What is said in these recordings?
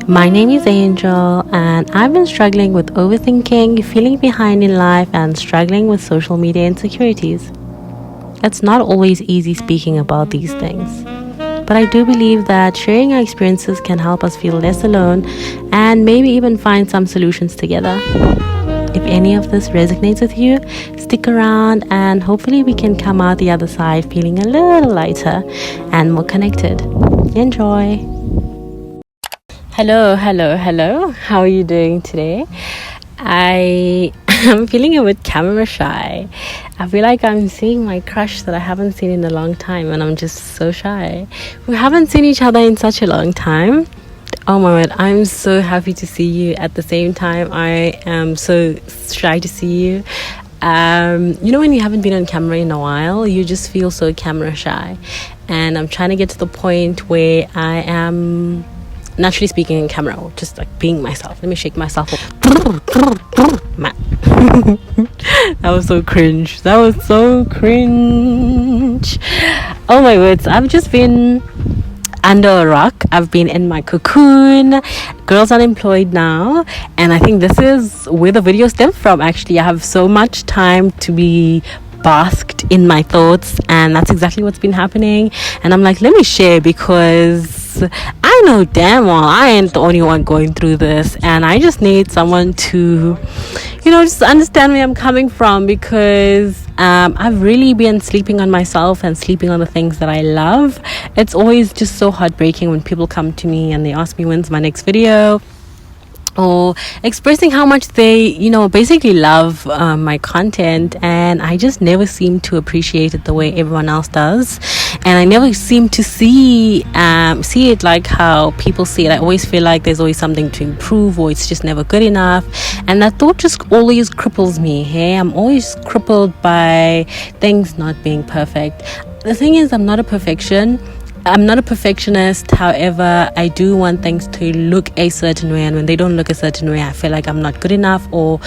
My name is Angel, and I've been struggling with overthinking, feeling behind in life, and struggling with social media insecurities. It's not always easy speaking about these things, but I do believe that sharing our experiences can help us feel less alone and maybe even find some solutions together. If any of this resonates with you, stick around and hopefully we can come out the other side feeling a little lighter and more connected. Enjoy! Hello. How are you doing today? I am feeling a bit camera shy. I feel like I'm seeing my crush that I haven't seen in a long time, and I'm just so shy. We haven't seen each other in such a long time. Oh my word, I'm so happy to see you. At the same time, I am so shy to see you. When you haven't been on camera in a while, you just feel so camera shy. And I'm trying to get to the point where I am naturally speaking in camera, or just like being myself. Let me shake myself. That was so cringe. Oh my words, I've just been under a rock. I've been in my cocoon. Girls unemployed now, and I think this is where the video stems from. Actually, I have so much time to be basked in my thoughts, and that's exactly what's been happening. And I'm like, let me share, because I know damn well I ain't the only one going through this, and I just need someone to just understand where I'm coming from, because I've really been sleeping on myself and sleeping on the things that I love. It's always just so heartbreaking when people come to me and they ask me when's my next video, or expressing how much they basically love my content, and I just never seem to appreciate it the way everyone else does, and I never seem to see it like how people see it. I always feel like there's always something to improve, or it's just never good enough, and that thought just always cripples me. Hey, I'm always crippled by things not being perfect. The thing is, I'm not a perfectionist. However, I do want things to look a certain way, and when they don't look a certain way, I feel like I'm not good enough, or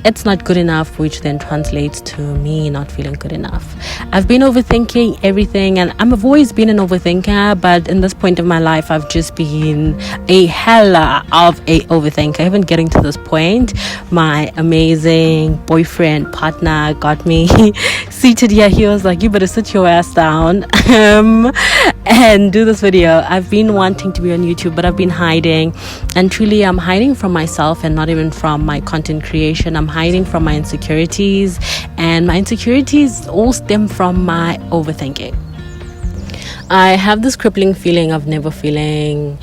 it's not good enough, which then translates to me not feeling good enough. I've been overthinking everything, and I've always been an overthinker, but in this point of my life, I've just been a hella of a overthinker. Even getting to this point, my amazing boyfriend, partner got me seated here. He was like, you better sit your ass down and do this video. I've been wanting to be on YouTube, but I've been hiding, and truly I'm hiding from myself and not even from my content creation. I'm hiding from my insecurities, and my insecurities all stem from my overthinking. I have this crippling feeling of never feeling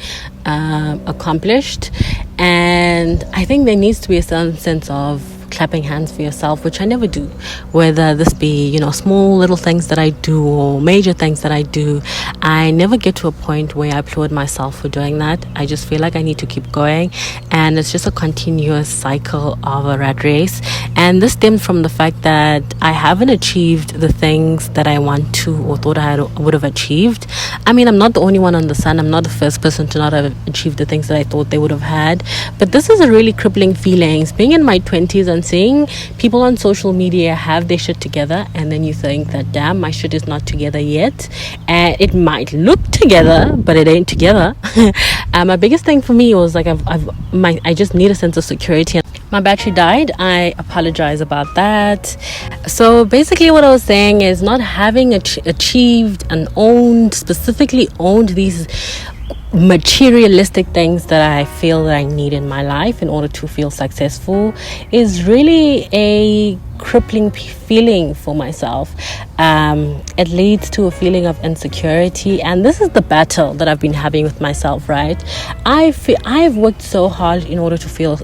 accomplished, and I think there needs to be a certain sense of clapping hands for yourself, which I never do, whether this be small little things that I do or major things that I do. I never get to a point where I applaud myself for doing that. I just feel like I need to keep going, and it's just a continuous cycle of a rat race. And this stems from the fact that I haven't achieved the things that I want to or thought I would have achieved. I mean, I'm not the only one on the sun. I'm not the first person to not have achieved the things that I thought they would have had, but this is a really crippling feeling. Being in my 20s and seeing people on social media have their shit together, and then you think that, damn, my shit is not together yet, and it might look together, but it ain't together. My biggest thing for me was like I just need a sense of security. My battery died. I apologize about that. So basically what I was saying is, not having achieved and specifically owned these materialistic things that I feel that I need in my life in order to feel successful is really a crippling feeling for myself. It leads to a feeling of insecurity, and this is the battle that I've been having with myself, right? I've worked so hard in order to feel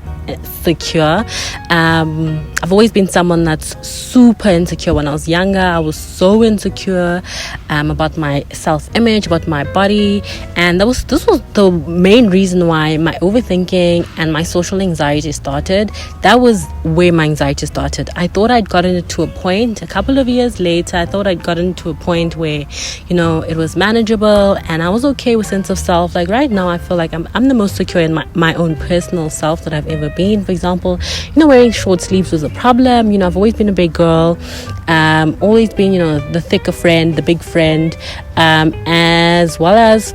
secure. I've always been someone that's super insecure. When I was younger, I was so insecure about my self-image, about my body, and this was the main reason why my overthinking and my social anxiety started. That was where my anxiety started. I thought I'd gotten it to a point. A couple of years later, I thought I'd gotten to a point where it was manageable and I was okay with sense of self. Like right now, I feel like I'm the most secure in my own personal self that I've ever been. For example, wearing short sleeves was a problem. I've always been a big girl, always been the thicker friend, the big friend, as well as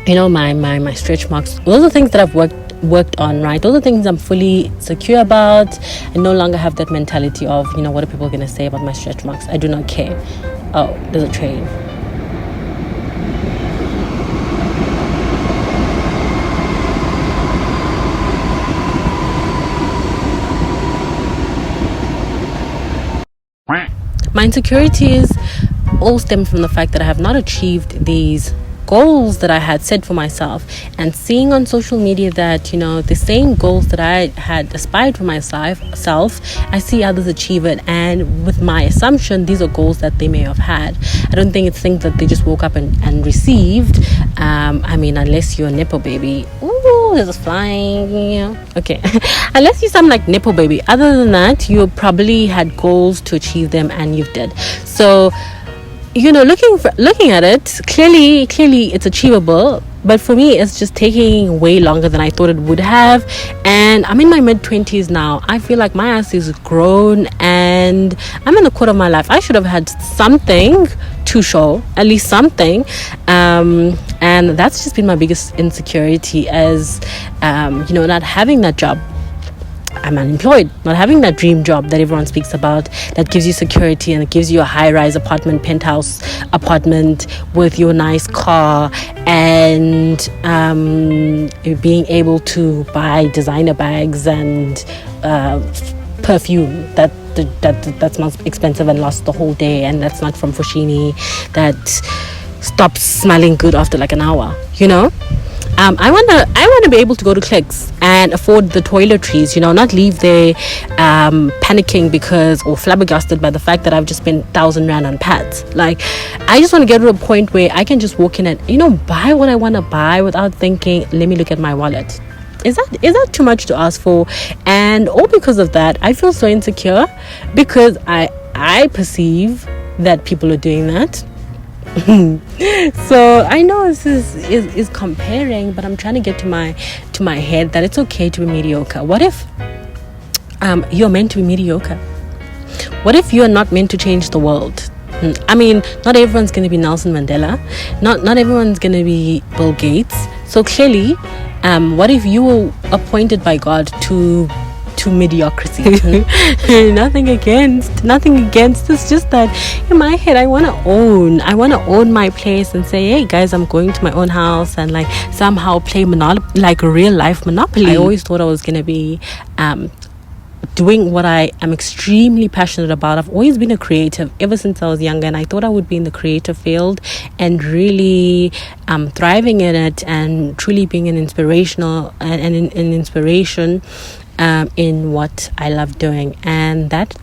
my stretch marks. Those are things that I've worked on, right? Those are things I'm fully secure about. I no longer have that mentality of, what are people going to say about my stretch marks? I do not care. Oh, there's a train. My insecurities all stem from the fact that I have not achieved these goals that I had set for myself, and seeing on social media that the same goals that I had aspired for myself, I see others achieve it, and with my assumption these are goals that they may have had. I don't think it's things that they just woke up and received. Unless you're a Nepo baby. Ooh, there's a flying. Okay. Unless you sound like Nepo baby. Other than that, you probably had goals to achieve them and you've did. So looking at it, clearly it's achievable, but for me it's just taking way longer than I thought it would have. And I'm in my mid-20s now. I feel like my ass is grown and I'm in the quarter of my life. I should have had something to show, at least something, and that's just been my biggest insecurity, as not having that job. I'm unemployed, not having that dream job that everyone speaks about, that gives you security and it gives you a high-rise apartment, penthouse apartment with your nice car, and being able to buy designer bags and perfume that smells expensive and lasts the whole day, and that's not from Foschini, that stops smelling good after like an hour. I want to be able to go to Clicks and afford the toiletries, not leave there panicking or flabbergasted by the fact that I've just spent 1,000 rand on pads. Like, I just want to get to a point where I can just walk in and buy what I want to buy without thinking, let me look at my wallet. Is that too much to ask for? And all because of that, I feel so insecure, because I perceive that people are doing that. So I know this is comparing, but I'm trying to get to my head that it's okay to be mediocre. What if you're meant to be mediocre? What if you're not meant to change the world? Not everyone's going to be Nelson Mandela. Not everyone's going to be Bill Gates. So clearly, what if you were appointed by God to mediocrity? nothing against. It's just that in my head I want to own my place and say, hey guys, I'm going to my own house, and like somehow play like a real life Monopoly. I always thought I was going to be doing what I am extremely passionate about. I've always been a creative ever since I was younger, and I thought I would be in the creative field and really thriving in it, and truly being an inspirational and an inspiration in what I love doing. And that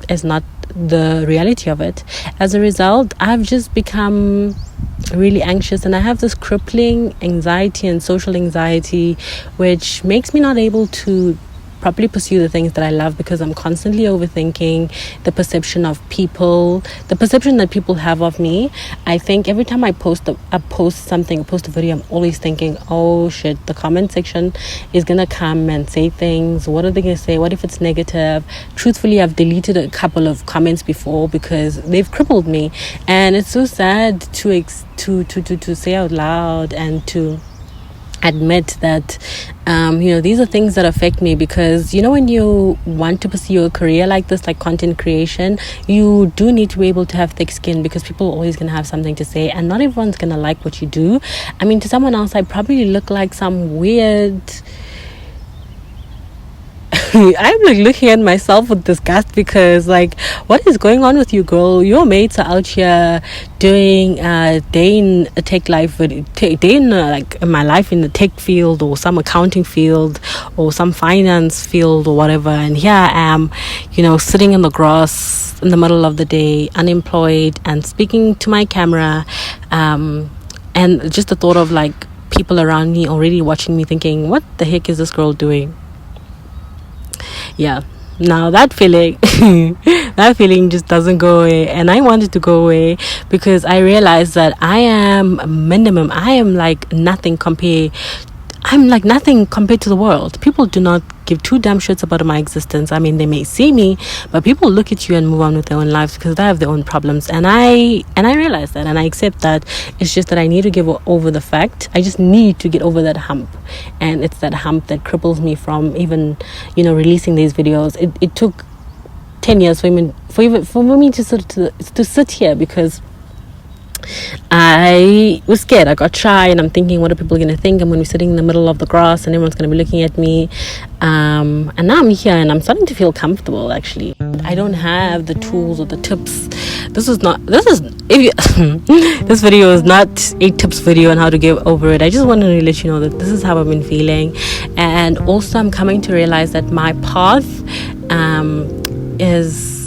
is not the reality of it. As a result, I've just become really anxious, and I have this crippling anxiety and social anxiety, which makes me not able to properly pursue the things that I love, because I'm constantly overthinking the perception of people, the perception that people have of me. I think every time I post a video, I'm always thinking, oh shit, the comment section is gonna come and say things. What are they gonna say? What if it's negative? Truthfully, I've deleted a couple of comments before because they've crippled me, and it's so sad to say out loud and to admit that these are things that affect me, because when you want to pursue a career like this, like content creation, you do need to be able to have thick skin, because people are always going to have something to say, and not everyone's going to like what you do. To someone else I probably look like some weird I'm like looking at myself with disgust, because like, what is going on with you, girl? Your mates are out here doing day in a tech life, day in like my life in the tech field, or some accounting field, or some finance field, or whatever, and here I am, sitting in the grass in the middle of the day, unemployed, and speaking to my camera, and just the thought of like people around me already watching me, thinking, what the heck is this girl doing? Yeah, now that feeling just doesn't go away, and I want it to go away, because I realize that I am I'm like nothing compared to the world. People do not give two damn shits about my existence. I mean, they may see me, but people look at you and move on with their own lives because they have their own problems. And I realize that, and I accept that. It's just that I need to give over the fact. I just need to get over that hump, and it's that hump that cripples me from even, releasing these videos. It took 10 years for me to sit here because I was scared. I got shy, and I'm thinking, what are people going to think? I'm going to be sitting in the middle of the grass and everyone's going to be looking at me. And now I'm here and I'm starting to feel comfortable, actually. I don't have the tools or the tips. This video is not a tips video on how to get over it. I just wanted to let you know that this is how I've been feeling. And also I'm coming to realize that my path is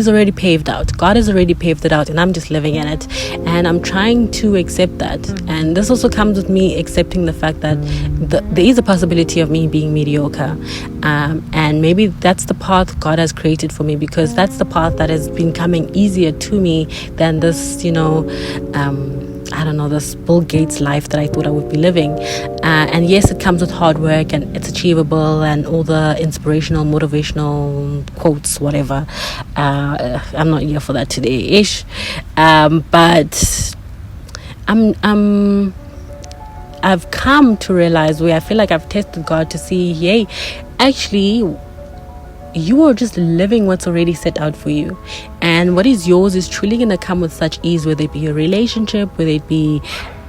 already paved out. God has already paved it out, and I'm just living in it, and I'm trying to accept that. And this also comes with me accepting the fact that there is a possibility of me being mediocre, and maybe that's the path God has created for me, because that's the path that has been coming easier to me than this this Bill Gates life that I thought I would be living. And yes, it comes with hard work, and it's achievable, and all the inspirational, motivational quotes, whatever. I'm not here for that today-ish. But I've come to realize where I feel like I've tested God to see, hey, actually, you are just living what's already set out for you, and what is yours is truly going to come with such ease, whether it be a relationship, whether it be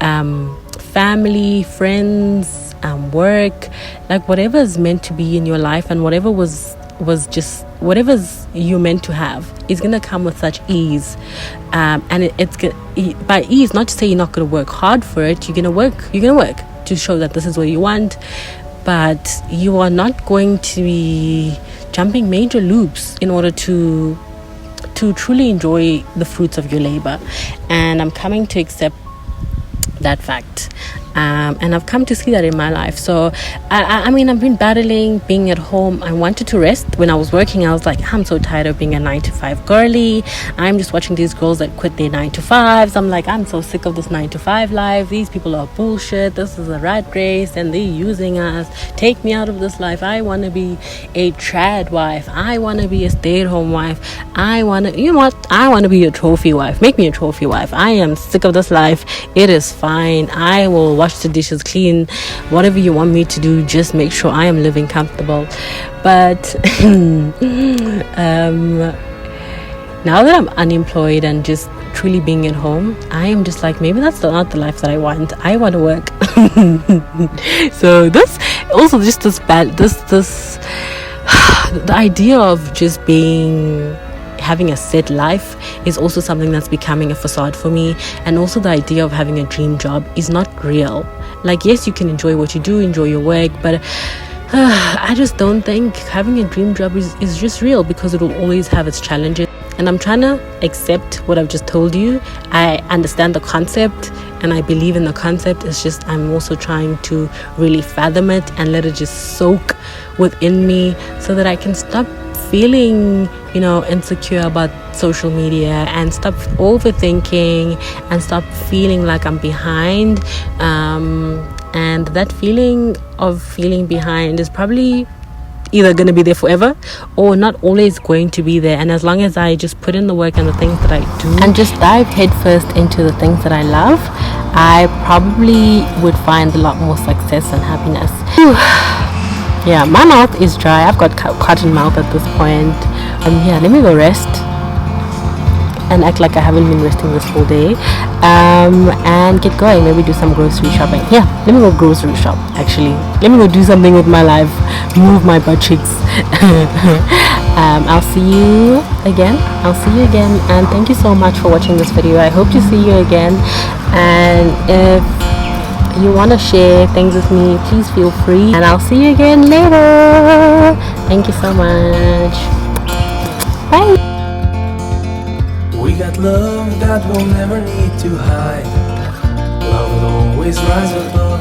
family, friends, work, like whatever is meant to be in your life, and whatever was just whatever's you meant to have is going to come with such ease. And it's by ease, not to say you're not going to work hard for it. You're going to work to show that this is what you want, but you are not going to be jumping major loops in order to truly enjoy the fruits of your labor. And I'm coming to accept that fact, and I've come to see that in my life. So I mean, I've been battling being at home. I wanted to rest. When I was working, I was like, I'm so tired of being a 9-to-5 girly. I'm just watching these girls that quit their 9-to-5s. I'm like, I'm so sick of this 9-to-5 life. These people are bullshit. This is a rat race, and they're using us. Take me out of this life. I want to be a trad wife. I want to be a stay-at-home wife. I want to be a trophy wife. Make me a trophy wife. I am sick of this life. It is fine. I will wash the dishes, clean, whatever you want me to do. Just make sure I am living comfortable. But now that I'm unemployed and just truly being at home, I am just like, maybe that's not the life that I want. I want to work. So this also just this the idea of just having a set life is also something that's becoming a facade for me. And also the idea of having a dream job is not real. Like, yes, you can enjoy what you do, enjoy your work, but I just don't think having a dream job is just real, because it will always have its challenges. And I'm trying to accept what I've just told you. I understand the concept and I believe in the concept. It's just I'm also trying to really fathom it and let it just soak within me, so that I can stop feeling insecure about social media, and stop overthinking, and stop feeling like I'm behind. And that feeling of feeling behind is probably either going to be there forever or not always going to be there. And as long as I just put in the work and the things that I do, and just dive headfirst into the things that I love, I probably would find a lot more success and happiness. Yeah, my mouth is dry. I've got cotton mouth at this point. Let me go rest and act like I haven't been resting this whole day, and get going. Maybe do some grocery shopping. Let me go grocery shop, actually. Let me go do something with my life, move my butt cheeks. I'll see you again, and thank you so much for watching this video. I hope to see you again, and if you want to share things with me, please feel free, and I'll see you again later. Thank you so much. Bye. We got love that we'll never need to hide. Love will always rise above.